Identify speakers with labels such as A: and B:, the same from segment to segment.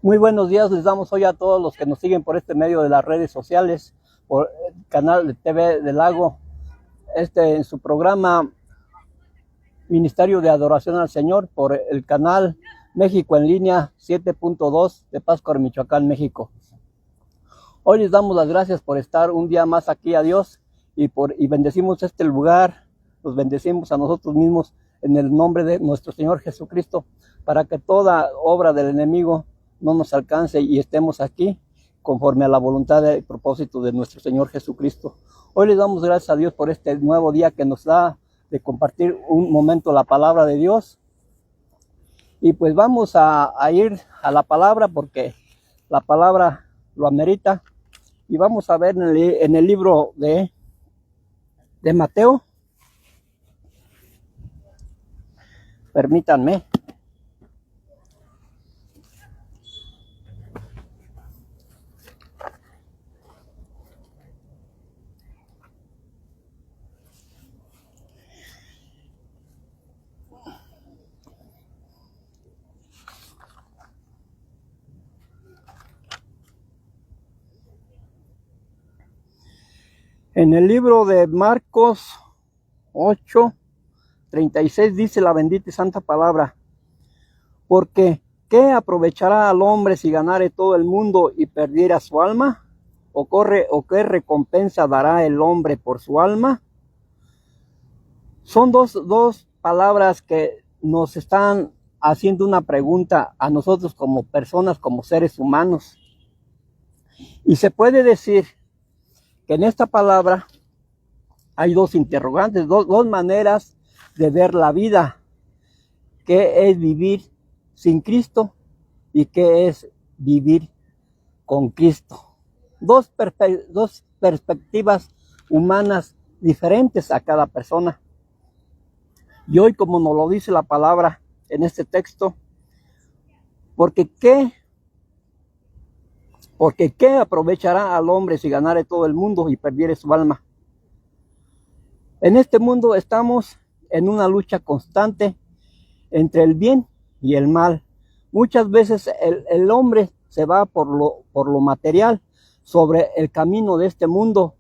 A: Muy buenos días, les damos hoy a todos los que nos siguen por este medio de las redes sociales, por el canal de TV del Lago, en su programa Ministerio de Adoración al Señor, por el canal México en línea 7.2 de Pátzcuaro, Michoacán, México. Hoy les damos las gracias por estar un día más aquí a Dios y bendecimos este lugar, los bendecimos a nosotros mismos en el nombre de nuestro Señor Jesucristo, para que toda obra del enemigo no nos alcance y estemos aquí conforme a la voluntad y propósito de nuestro Señor Jesucristo. Hoy les damos gracias a Dios por este nuevo día que nos da de compartir un momento la palabra de Dios. Y pues vamos a ir a la palabra porque la palabra lo amerita. Y vamos a ver en el libro de Mateo. Permítanme. En el libro de Marcos 8:36 dice la bendita y santa palabra: porque ¿qué aprovechará al hombre si ganare todo el mundo y perdiera su alma? ¿O qué recompensa dará el hombre por su alma? Son dos palabras que nos están haciendo una pregunta a nosotros como personas, como seres humanos. Y se puede decir que en esta palabra hay dos interrogantes, dos maneras de ver la vida. ¿Qué es vivir sin Cristo y qué es vivir con Cristo? Dos perspectivas humanas diferentes a cada persona. Y hoy, como nos lo dice la palabra en este texto, porque ¿qué aprovechará al hombre si ganare todo el mundo y perdiere su alma? En este mundo estamos en una lucha constante entre el bien y el mal. Muchas veces el hombre se va por lo material sobre el camino de este mundo,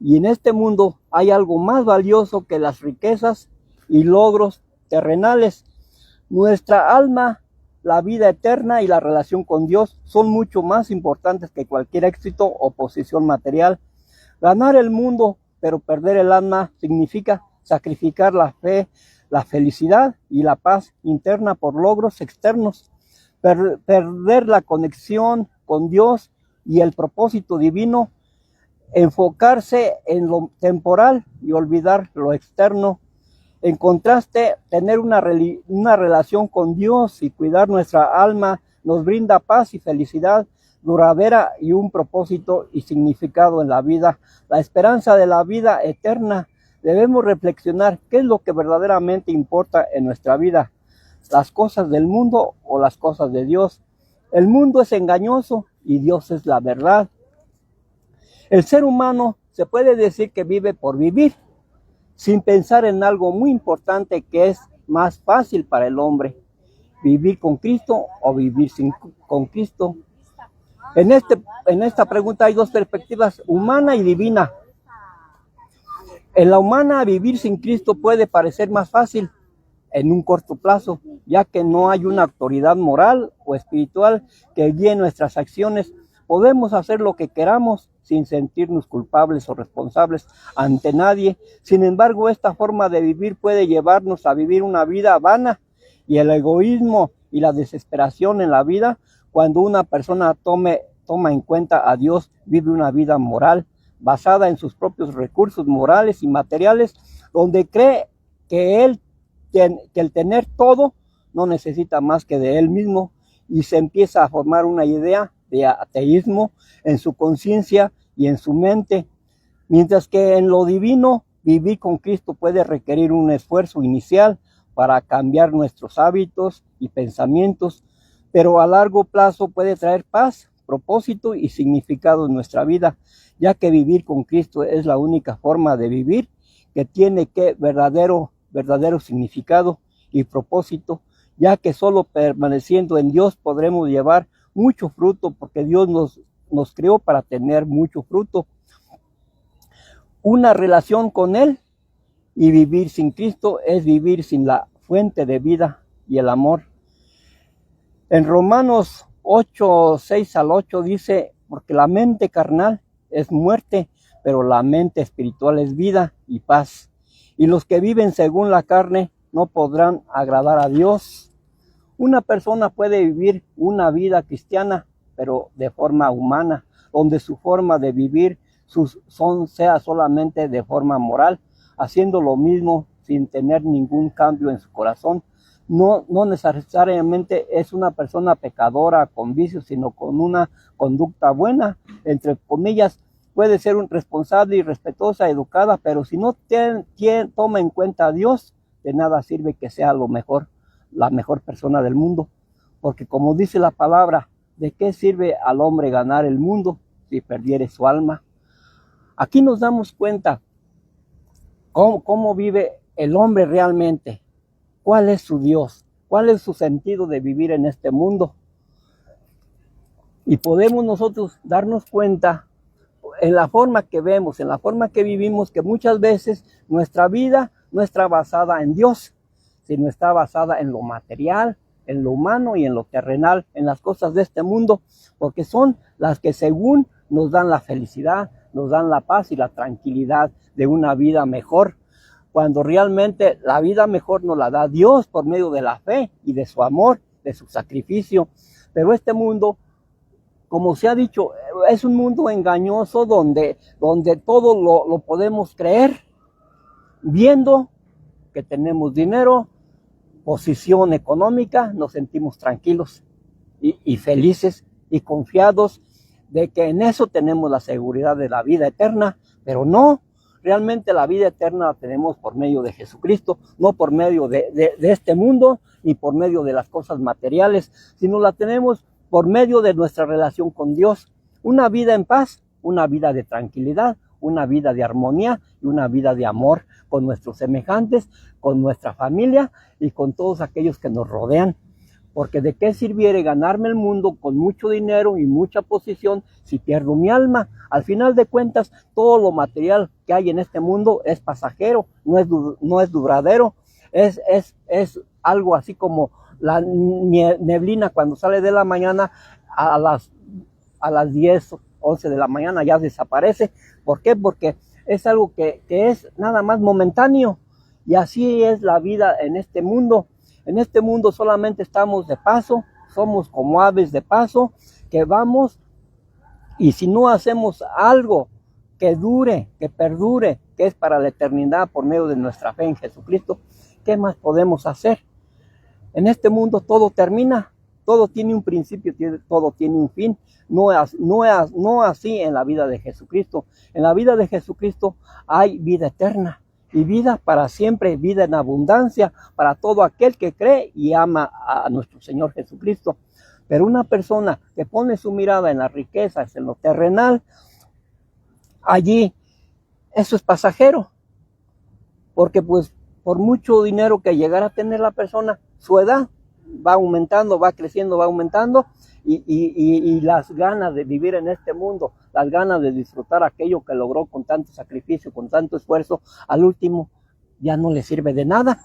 A: y en este mundo hay algo más valioso que las riquezas y logros terrenales. Nuestra alma, la vida eterna y la relación con Dios son mucho más importantes que cualquier éxito o posición material. Ganar el mundo pero perder el alma significa sacrificar la fe, la felicidad y la paz interna por logros externos. Perder la conexión con Dios y el propósito divino, enfocarse en lo temporal y olvidar lo externo. En contraste, tener una relación con Dios y cuidar nuestra alma nos brinda paz y felicidad duradera y un propósito y significado en la vida. La esperanza de la vida eterna. Debemos reflexionar qué es lo que verdaderamente importa en nuestra vida, las cosas del mundo o las cosas de Dios. El mundo es engañoso y Dios es la verdad. El ser humano se puede decir que vive por vivir, sin pensar en algo muy importante que es más fácil para el hombre: vivir con Cristo o vivir con Cristo. En esta pregunta hay dos perspectivas, humana y divina. En la humana, vivir sin Cristo puede parecer más fácil en un corto plazo, ya que no hay una autoridad moral o espiritual que guíe nuestras acciones. Podemos hacer lo que queramos sin sentirnos culpables o responsables ante nadie. Sin embargo, esta forma de vivir puede llevarnos a vivir una vida vana, y el egoísmo y la desesperación en la vida, cuando una persona toma en cuenta a Dios, vive una vida moral basada en sus propios recursos morales y materiales, donde cree que el tener todo no necesita más que de él mismo, y se empieza a formar una idea de ateísmo en su conciencia y en su mente. Mientras que en lo divino, vivir con Cristo puede requerir un esfuerzo inicial para cambiar nuestros hábitos y pensamientos, pero a largo plazo puede traer paz, propósito y significado en nuestra vida, ya que vivir con Cristo es la única forma de vivir que tiene verdadero significado y propósito, ya que solo permaneciendo en Dios podremos llevar mucho fruto, porque Dios nos creó para tener mucho fruto. Una relación con Él, y vivir sin Cristo es vivir sin la fuente de vida y el amor. En Romanos 8, 6 al 8 dice, porque la mente carnal es muerte, pero la mente espiritual es vida y paz. Y los que viven según la carne no podrán agradar a Dios. Una persona puede vivir una vida cristiana, pero de forma humana, donde su forma de vivir sea solamente de forma moral, haciendo lo mismo sin tener ningún cambio en su corazón. No necesariamente es una persona pecadora con vicios, sino con una conducta buena, entre comillas. Puede ser un responsable y respetuosa, educada, pero si no toma en cuenta a Dios, de nada sirve que sea la mejor persona del mundo. Porque como dice la palabra, ¿de qué sirve al hombre ganar el mundo si perdiere su alma? Aquí nos damos cuenta cómo vive el hombre realmente. ¿Cuál es su Dios? ¿Cuál es su sentido de vivir en este mundo? Y podemos nosotros darnos cuenta en la forma que vemos, en la forma que vivimos, que muchas veces nuestra vida no está basada en Dios, sino está basada en lo material, en lo humano y en lo terrenal, en las cosas de este mundo, porque son las que según nos dan la felicidad, nos dan la paz y la tranquilidad de una vida mejor, cuando realmente la vida mejor nos la da Dios por medio de la fe y de su amor, de su sacrificio. Pero este mundo, como se ha dicho, es un mundo engañoso donde todo lo podemos creer, viendo que tenemos dinero, posición económica, nos sentimos tranquilos y felices y confiados de que en eso tenemos la seguridad de la vida eterna, pero no. Realmente la vida eterna la tenemos por medio de Jesucristo, no por medio de este mundo, ni por medio de las cosas materiales, sino la tenemos por medio de nuestra relación con Dios. Una vida en paz, una vida de tranquilidad, una vida de armonía y una vida de amor con nuestros semejantes, con nuestra familia y con todos aquellos que nos rodean. Porque ¿de qué sirviere ganarme el mundo con mucho dinero y mucha posición si pierdo mi alma? Al final de cuentas, todo lo material que hay en este mundo es pasajero, no es duradero, es algo así como la neblina cuando sale de la mañana a las 10, 11 de la mañana ya desaparece. ¿Por qué? Porque es algo que es nada más momentáneo. Y así es la vida en este mundo. En este mundo solamente estamos de paso, somos como aves de paso, que vamos, y si no hacemos algo que dure, que perdure, que es para la eternidad por medio de nuestra fe en Jesucristo, ¿qué más podemos hacer? En este mundo todo termina, todo tiene un principio, todo tiene un fin, no así en la vida de Jesucristo. En la vida de Jesucristo hay vida eterna. Y vida para siempre, vida en abundancia para todo aquel que cree y ama a nuestro Señor Jesucristo. Pero una persona que pone su mirada en las riquezas, en lo terrenal, allí eso es pasajero. Porque pues por mucho dinero que llegara a tener la persona, su edad va aumentando, va creciendo, va aumentando, y las ganas de vivir en este mundo, las ganas de disfrutar aquello que logró con tanto sacrificio, con tanto esfuerzo, al último ya no le sirve de nada.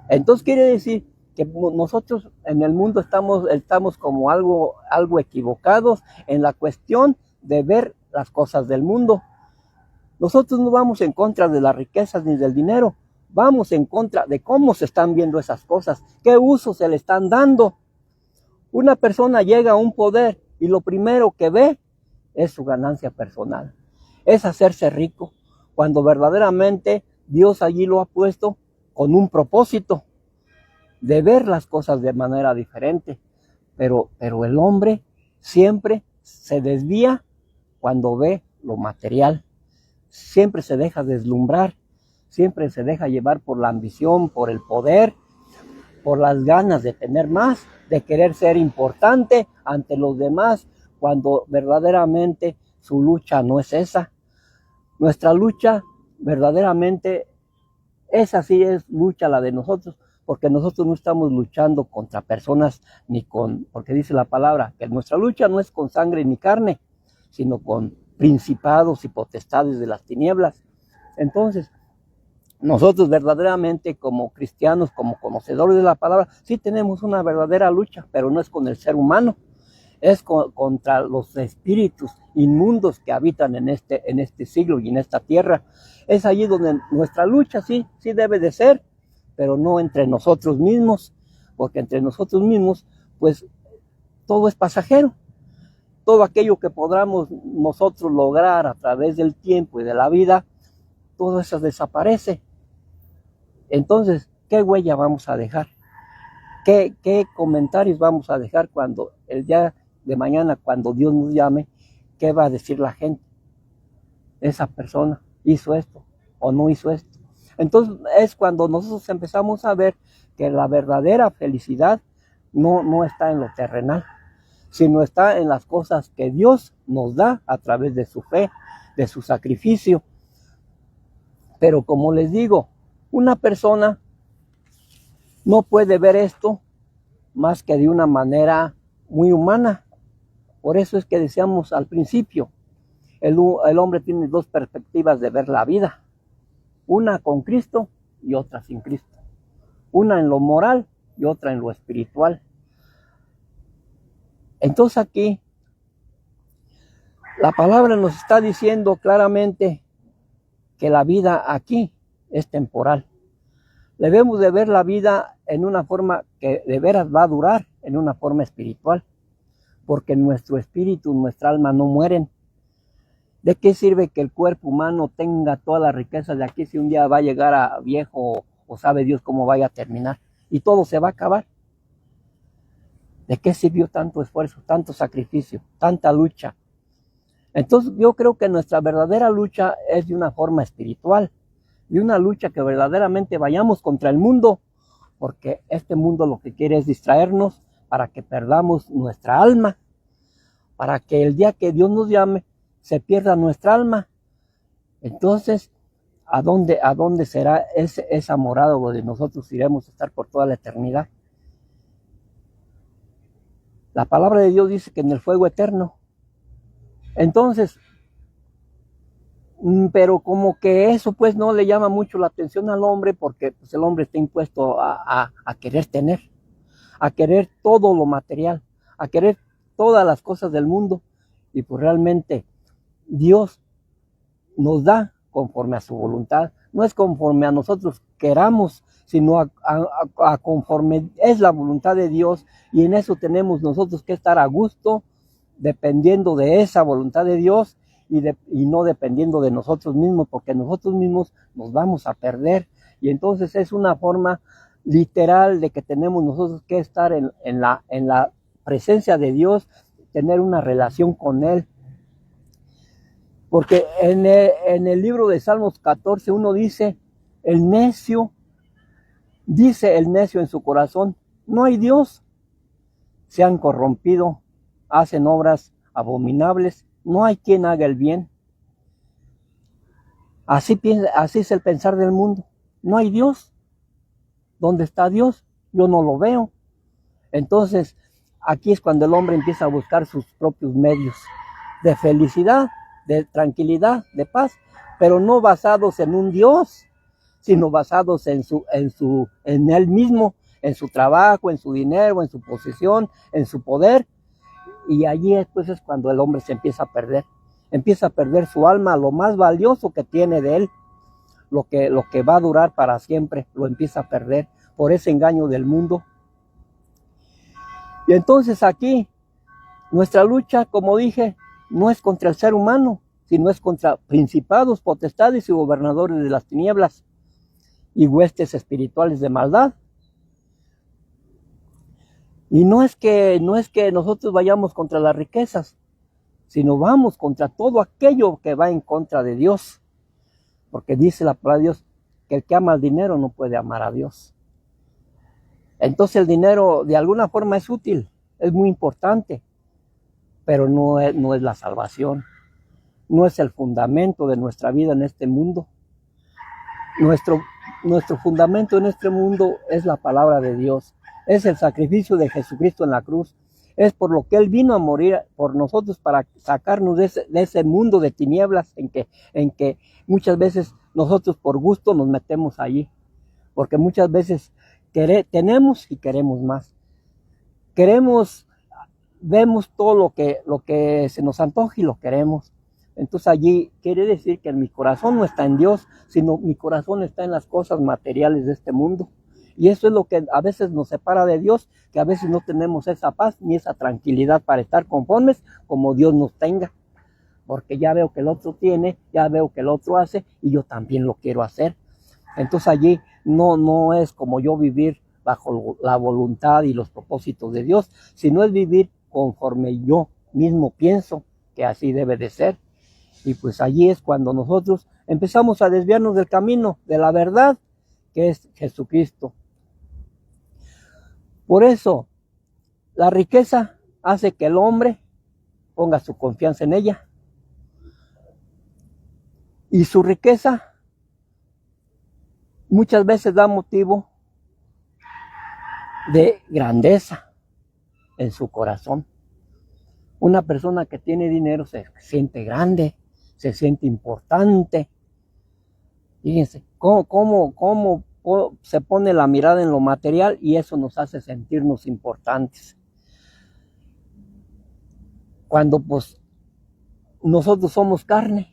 A: Entonces quiere decir que nosotros en el mundo estamos como algo equivocados en la cuestión de ver las cosas del mundo. Nosotros no vamos en contra de las riquezas ni del dinero, vamos en contra de cómo se están viendo esas cosas, qué uso se le están dando. Una persona llega a un poder y lo primero que ve es su ganancia personal, es hacerse rico, cuando verdaderamente Dios allí lo ha puesto con un propósito de ver las cosas de manera diferente. Pero el hombre siempre se desvía cuando ve lo material, siempre se deja deslumbrar, siempre se deja llevar por la ambición, por el poder, por las ganas de tener más, de querer ser importante ante los demás, cuando verdaderamente su lucha no es esa. Nuestra lucha verdaderamente, esa sí es lucha la de nosotros, porque nosotros no estamos luchando contra personas porque dice la palabra que nuestra lucha no es con sangre ni carne, sino con principados y potestades de las tinieblas. Entonces, nosotros verdaderamente como cristianos, como conocedores de la palabra, sí tenemos una verdadera lucha, pero no es con el ser humano, es contra los espíritus inmundos que habitan en este siglo y en esta tierra. Es allí donde nuestra lucha sí debe de ser, pero no entre nosotros mismos, porque entre nosotros mismos, pues todo es pasajero. Todo aquello que podamos nosotros lograr a través del tiempo y de la vida, todo eso desaparece. Entonces, ¿qué huella vamos a dejar? ¿Qué comentarios vamos a dejar cuando el día de mañana, cuando Dios nos llame? ¿Qué va a decir la gente? Esa persona hizo esto o no hizo esto. Entonces es cuando nosotros empezamos a ver que la verdadera felicidad no está en lo terrenal, sino está en las cosas que Dios nos da a través de su fe, de su sacrificio. Pero como les digo, una persona no puede ver esto más que de una manera muy humana. Por eso es que decíamos al principio, el hombre tiene dos perspectivas de ver la vida. Una con Cristo y otra sin Cristo. Una en lo moral y otra en lo espiritual. Entonces aquí, la palabra nos está diciendo claramente que la vida aquí es temporal. Debemos de ver la vida en una forma que de veras va a durar, en una forma espiritual, porque nuestro espíritu, nuestra alma no mueren. ¿De qué sirve que el cuerpo humano tenga toda la riqueza de aquí si un día va a llegar a viejo o sabe Dios cómo vaya a terminar? Y todo se va a acabar. ¿De qué sirvió tanto esfuerzo, tanto sacrificio, tanta lucha? Entonces yo creo que nuestra verdadera lucha es de una forma espiritual, de una lucha que verdaderamente vayamos contra el mundo, porque este mundo lo que quiere es distraernos para que perdamos nuestra alma, para que el día que Dios nos llame se pierda nuestra alma. Entonces, ¿a dónde será esa morada donde nosotros iremos a estar por toda la eternidad? La palabra de Dios dice que en el fuego eterno. Entonces, pero como que eso pues no le llama mucho la atención al hombre, porque pues, el hombre está impuesto a querer tener, a querer todo lo material, a querer todas las cosas del mundo, y pues realmente Dios nos da conforme a su voluntad, no es conforme a nosotros queramos, sino a conforme es la voluntad de Dios, y en eso tenemos nosotros que estar a gusto, dependiendo de esa voluntad de Dios y no dependiendo de nosotros mismos, porque nosotros mismos nos vamos a perder. Y entonces es una forma literal de que tenemos nosotros que estar en la presencia de Dios, tener una relación con Él. Porque en el libro de Salmos 14:1 dice el necio en su corazón, no hay Dios, se han corrompido, hacen obras abominables, no hay quien haga el bien. Así es el pensar del mundo, no hay Dios. ¿Dónde está Dios? Yo no lo veo. Entonces, aquí es cuando el hombre empieza a buscar sus propios medios de felicidad, de tranquilidad, de paz, pero no basados en un Dios, sino basados en él mismo, en su trabajo, en su dinero, en su posesión, en su poder. Y allí después es cuando el hombre se empieza a perder su alma, lo más valioso que tiene de él, lo que va a durar para siempre, lo empieza a perder por ese engaño del mundo. Y entonces aquí, nuestra lucha, como dije, no es contra el ser humano, sino es contra principados, potestades y gobernadores de las tinieblas y huestes espirituales de maldad. Y no es que nosotros vayamos contra las riquezas, sino vamos contra todo aquello que va en contra de Dios. Porque dice la palabra de Dios que el que ama el dinero no puede amar a Dios. Entonces el dinero de alguna forma es útil, es muy importante, pero no es la salvación, no es el fundamento de nuestra vida en este mundo. nuestro fundamento en este mundo es la palabra de Dios, es el sacrificio de Jesucristo en la cruz, es por lo que Él vino a morir por nosotros para sacarnos de ese mundo de tinieblas en que muchas veces nosotros por gusto nos metemos allí, porque muchas veces tenemos y queremos más. Vemos todo lo que se nos antoja y lo queremos. Entonces allí quiere decir que mi corazón no está en Dios, sino mi corazón está en las cosas materiales de este mundo. Y eso es lo que a veces nos separa de Dios, que a veces no tenemos esa paz ni esa tranquilidad para estar conformes como Dios nos tenga. Porque ya veo que el otro tiene, ya veo que el otro hace y yo también lo quiero hacer. Entonces allí no es como yo vivir bajo la voluntad y los propósitos de Dios, sino es vivir conforme yo mismo pienso que así debe de ser. Y pues allí es cuando nosotros empezamos a desviarnos del camino, de la verdad, que es Jesucristo. Por eso, la riqueza hace que el hombre ponga su confianza en ella. Y su riqueza muchas veces da motivo de grandeza en su corazón. Una persona que tiene dinero se siente grande, se siente importante. Fíjense, cómo se pone la mirada en lo material y eso nos hace sentirnos importantes. Cuando pues nosotros somos carne,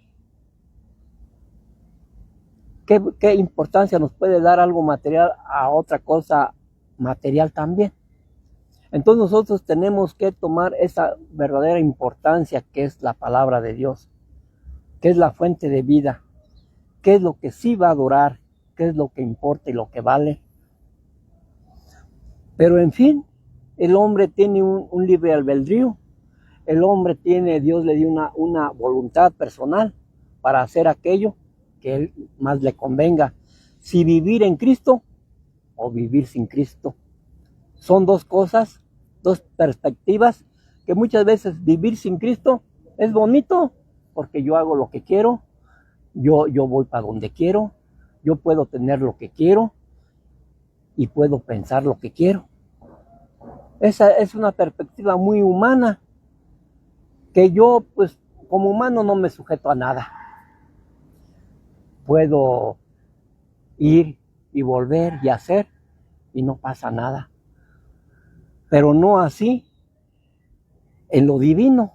A: ¿qué importancia nos puede dar algo material a otra cosa material también? Entonces nosotros tenemos que tomar esa verdadera importancia que es la palabra de Dios, que es la fuente de vida, que es lo que sí va a durar, que es lo que importa y lo que vale. Pero en fin, el hombre tiene un libre albedrío, el hombre Dios le dio una voluntad personal para hacer aquello que él más le convenga, si vivir en Cristo o vivir sin Cristo. Son dos cosas, dos perspectivas, que muchas veces vivir sin Cristo es bonito, porque yo hago lo que quiero, yo voy para donde quiero, yo puedo tener lo que quiero y puedo pensar lo que quiero. Esa es una perspectiva muy humana, que yo pues como humano no me sujeto a nada. Puedo ir y volver y hacer y no pasa nada. Pero no así en lo divino,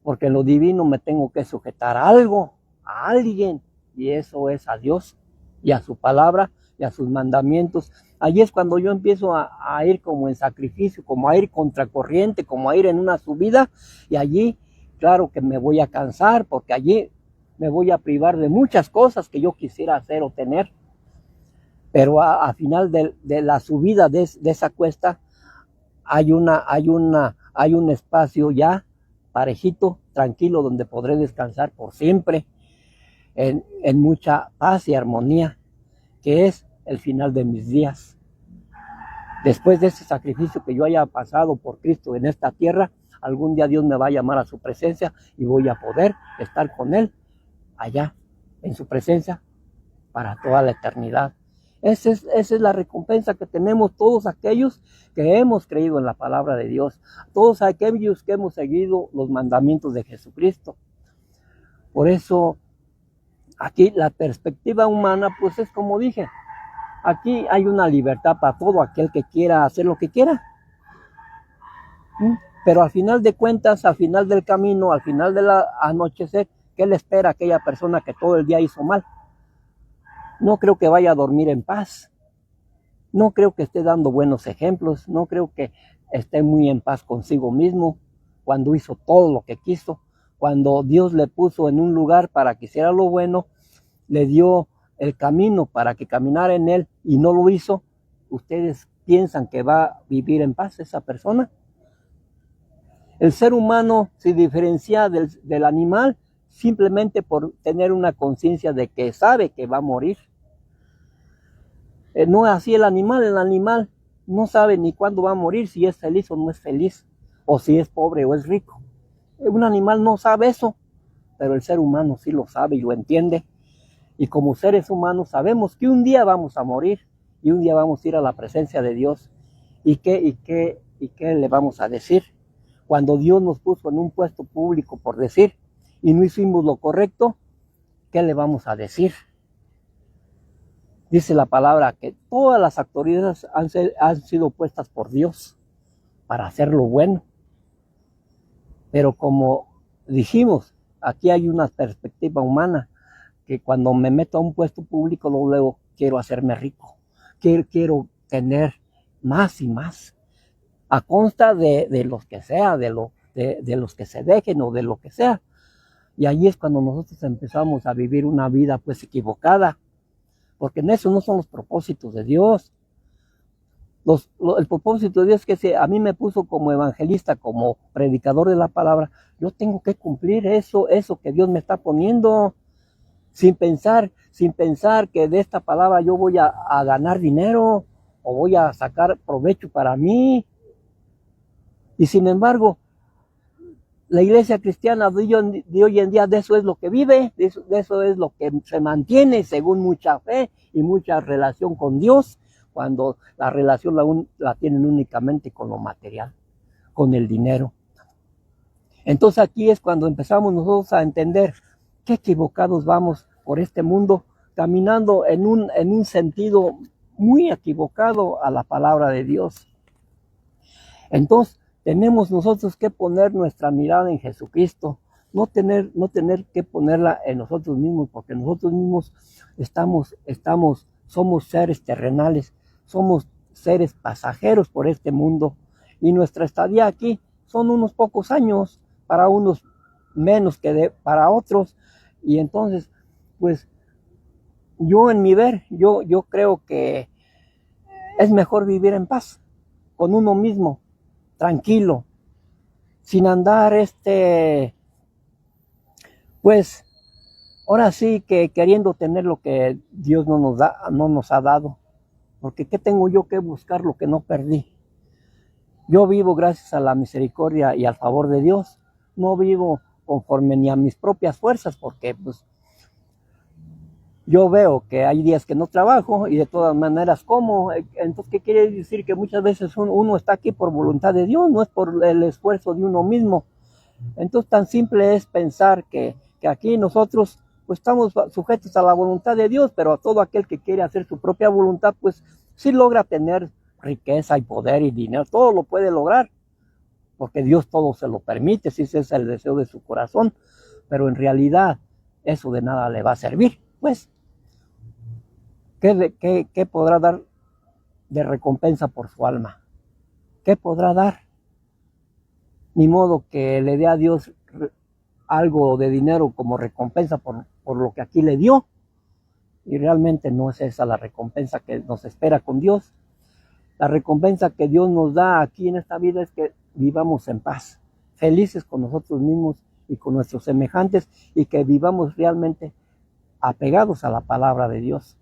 A: porque en lo divino me tengo que sujetar a algo, a alguien, y eso es a Dios y a su palabra y a sus mandamientos. Allí es cuando yo empiezo a ir como en sacrificio, como a ir contracorriente, como a ir en una subida, y allí claro que me voy a cansar, porque allí me voy a privar de muchas cosas que yo quisiera hacer o tener. Pero a final de la subida de esa cuesta hay un espacio ya parejito, tranquilo, donde podré descansar por siempre en mucha paz y armonía, que es el final de mis días. Después de ese sacrificio que yo haya pasado por Cristo en esta tierra, algún día Dios me va a llamar a su presencia y voy a poder estar con Él allá en su presencia para toda la eternidad. Esa es la recompensa que tenemos todos aquellos que hemos creído en la palabra de Dios, todos aquellos que hemos seguido los mandamientos de Jesucristo. Por eso aquí la perspectiva humana pues es como dije, aquí hay una libertad para todo aquel que quiera hacer lo que quiera. Pero al final de cuentas, al final del camino, al final del anochecer, ¿qué le espera a aquella persona que todo el día hizo mal? No creo que vaya a dormir en paz. No creo que esté dando buenos ejemplos. No creo que esté muy en paz consigo mismo cuando hizo todo lo que quiso. Cuando Dios le puso en un lugar para que hiciera lo bueno, le dio el camino para que caminara en él y no lo hizo. ¿Ustedes piensan que va a vivir en paz esa persona? El ser humano se diferencia del animal simplemente por tener una conciencia de que sabe que va a morir. No es así el animal no sabe ni cuándo va a morir, si es feliz o no es feliz, o si es pobre o es rico. Un animal no sabe eso, pero el ser humano sí lo sabe y lo entiende. Y como seres humanos sabemos que un día vamos a morir y un día vamos a ir a la presencia de Dios. ¿Y qué le vamos a decir? Cuando Dios nos puso en un puesto público, por decir, y no hicimos lo correcto, ¿qué le vamos a decir? Dice la palabra que todas las autoridades han sido puestas por Dios para hacer lo bueno. Pero como dijimos, aquí hay una perspectiva humana, que cuando me meto a un puesto público, luego quiero hacerme rico. Quiero tener más y más, a consta de los que sea, de los que se dejen o de lo que sea. Y ahí es cuando nosotros empezamos a vivir una vida pues equivocada, porque en eso no son los propósitos de Dios. El propósito de Dios es que a mí me puso como evangelista, como predicador de la palabra. Yo tengo que cumplir eso que Dios me está poniendo, sin pensar que de esta palabra yo voy a ganar dinero o voy a sacar provecho para mí. Y sin embargo, la iglesia cristiana de hoy en día de eso es lo que vive, de eso es lo que se mantiene según mucha fe y mucha relación con Dios, cuando la relación la tienen únicamente con lo material, con el dinero. Entonces aquí es cuando empezamos nosotros a entender qué equivocados vamos por este mundo, caminando en un sentido muy equivocado a la palabra de Dios. Entonces tenemos nosotros que poner nuestra mirada en Jesucristo, no tener que ponerla en nosotros mismos, porque nosotros mismos somos seres terrenales, somos seres pasajeros por este mundo, y nuestra estadía aquí son unos pocos años, para unos menos que para otros. Y entonces, pues, yo en mi ver, yo creo que es mejor vivir en paz, con uno mismo, tranquilo, sin andar pues, ahora sí que queriendo tener lo que Dios no nos ha dado, porque ¿qué tengo yo que buscar lo que no perdí? Yo vivo gracias a la misericordia y al favor de Dios, no vivo conforme ni a mis propias fuerzas, porque pues yo veo que hay días que no trabajo y de todas maneras como. Entonces, ¿qué quiere decir? Que muchas veces uno está aquí por voluntad de Dios, no es por el esfuerzo de uno mismo. Entonces, tan simple es pensar que aquí nosotros pues estamos sujetos a la voluntad de Dios, pero a todo aquel que quiere hacer su propia voluntad, pues sí logra tener riqueza y poder y dinero, todo lo puede lograr, porque Dios todo se lo permite, si ese es el deseo de su corazón, pero en realidad eso de nada le va a servir, pues. ¿Qué podrá dar de recompensa por su alma? ¿Qué podrá dar? Ni modo que le dé a Dios algo de dinero como recompensa por lo que aquí le dio, y realmente no es esa la recompensa que nos espera con Dios. La recompensa que Dios nos da aquí en esta vida es que vivamos en paz, felices con nosotros mismos y con nuestros semejantes, y que vivamos realmente apegados a la palabra de Dios,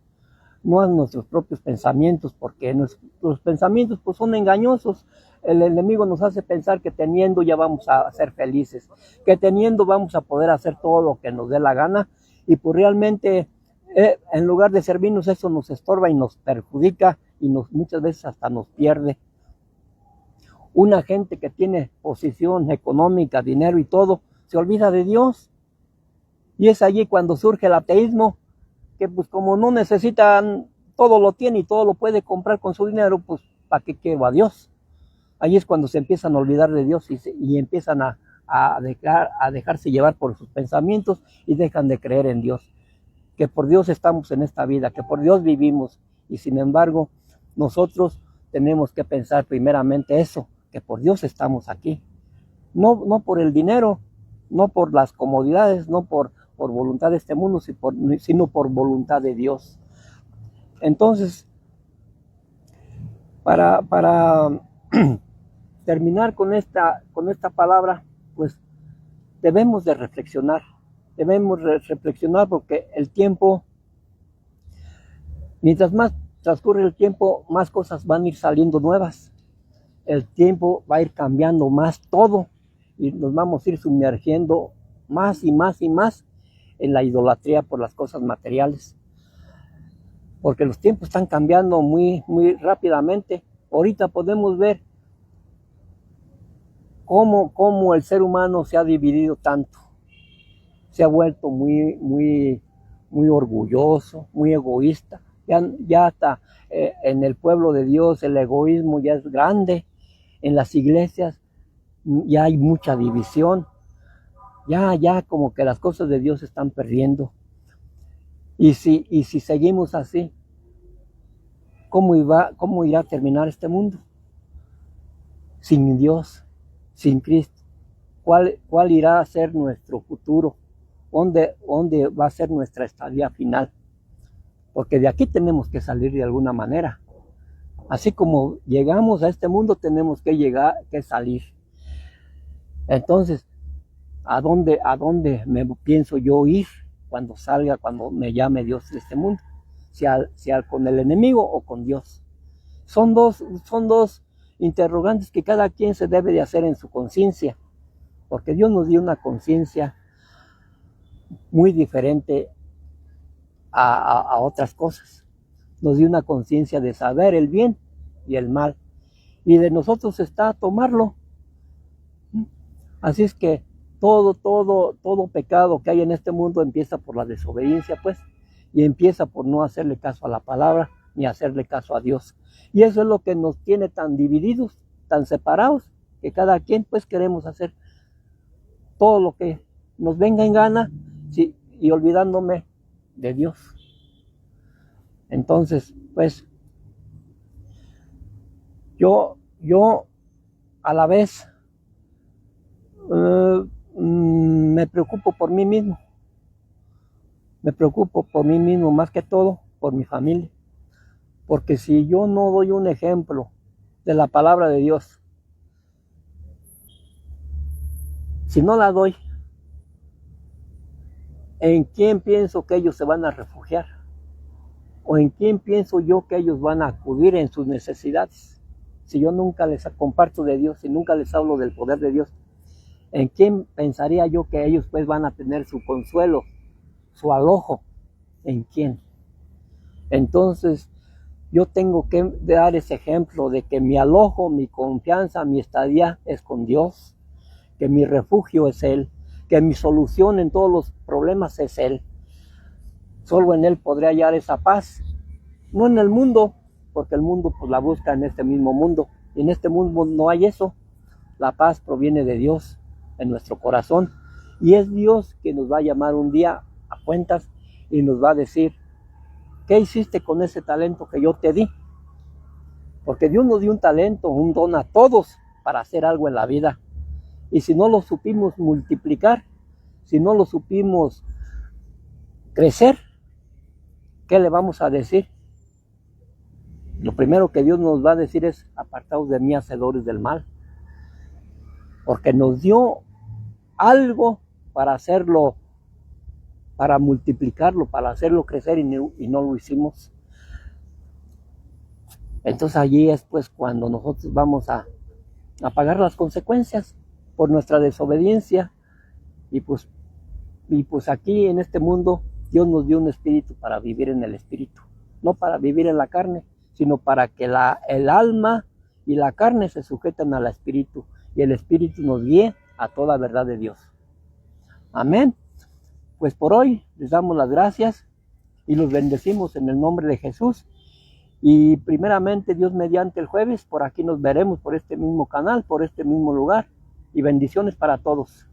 A: no a nuestros propios pensamientos, porque nuestros pensamientos pues son engañosos. El enemigo nos hace pensar que teniendo ya vamos a ser felices, que teniendo vamos a poder hacer todo lo que nos dé la gana, y pues realmente en lugar de servirnos, eso nos estorba y nos perjudica, y muchas veces hasta nos pierde. Una gente que tiene posición económica, dinero y todo, se olvida de Dios, y es allí cuando surge el ateísmo, que pues como no necesitan, todo lo tiene y todo lo puede comprar con su dinero, pues ¿para qué quiero a Dios? Ahí es cuando se empiezan a olvidar de Dios y empiezan a dejarse llevar por sus pensamientos y dejan de creer en Dios, que por Dios estamos en esta vida, que por Dios vivimos, y sin embargo nosotros tenemos que pensar primeramente eso, que por Dios estamos aquí, no por el dinero, no por las comodidades, no por voluntad de este mundo, sino por voluntad de Dios. Entonces, para terminar con esta palabra, pues debemos de reflexionar, porque el tiempo, mientras más transcurre el tiempo, más cosas van a ir saliendo nuevas. El tiempo va a ir cambiando más todo, y nos vamos a ir sumergiendo más y más y más en la idolatría por las cosas materiales. Porque los tiempos están cambiando muy rápidamente. Ahorita podemos ver cómo el ser humano se ha dividido tanto. Se ha vuelto muy orgulloso, muy egoísta. Ya hasta en el pueblo de Dios el egoísmo ya es grande. En las iglesias ya hay mucha división. Ya como que las cosas de Dios se están perdiendo. Y si seguimos así, ¿cómo irá a terminar este mundo? Sin Dios, sin Cristo. ¿Cuál irá a ser nuestro futuro? ¿Dónde va a ser nuestra estadía final? Porque de aquí tenemos que salir de alguna manera. Así como llegamos a este mundo, tenemos que salir. Entonces, ¿a dónde me pienso yo ir cuando salga, cuando me llame Dios de este mundo? Sea con el enemigo o con Dios. Son dos interrogantes que cada quien se debe de hacer en su conciencia, porque Dios nos dio una conciencia muy diferente a otras cosas. Nos dio una conciencia de saber el bien y el mal, y de nosotros está tomarlo. Así es que todo pecado que hay en este mundo empieza por la desobediencia, pues, y empieza por no hacerle caso a la palabra ni hacerle caso a Dios. Y eso es lo que nos tiene tan divididos, tan separados, que cada quien pues queremos hacer todo lo que nos venga en gana, sí, y olvidándome de Dios. Entonces, pues, yo a la vez me preocupo por mí mismo. Me preocupo por mí mismo, más que todo por mi familia. Porque si yo no doy un ejemplo de la palabra de Dios, si no la doy, ¿en quién pienso que ellos se van a refugiar? ¿O en quién pienso yo que ellos van a acudir en sus necesidades? Si yo nunca les comparto de Dios, si nunca les hablo del poder de Dios, ¿en quién pensaría yo que ellos pues van a tener su consuelo, su alojo? ¿En quién? Entonces, yo tengo que dar ese ejemplo de que mi alojo, mi confianza, mi estadía es con Dios, que mi refugio es Él, que mi solución en todos los problemas es Él. Solo en Él podré hallar esa paz, no en el mundo, porque el mundo pues la busca en este mismo mundo, y en este mundo no hay eso. La paz proviene de Dios en nuestro corazón, y es Dios que nos va a llamar un día a cuentas y nos va a decir: ¿qué hiciste con ese talento que yo te di? Porque Dios nos dio un talento, un don a todos para hacer algo en la vida. Y si no lo supimos multiplicar, si no lo supimos crecer, ¿qué le vamos a decir? Lo primero que Dios nos va a decir es: apartaos de mí, hacedores del mal. Porque nos dio algo para hacerlo, para multiplicarlo, para hacerlo crecer, y no lo hicimos. Entonces allí es pues cuando nosotros vamos a pagar las consecuencias por nuestra desobediencia. Y pues aquí en este mundo Dios nos dio un espíritu para vivir en el espíritu, no para vivir en la carne, sino para que el alma y la carne se sujeten al espíritu, y el espíritu nos guíe a toda verdad de Dios. Amén. Pues por hoy les damos las gracias y los bendecimos en el nombre de Jesús. Y primeramente, Dios mediante, el jueves por aquí nos veremos, por este mismo canal, por este mismo lugar. Y bendiciones para todos.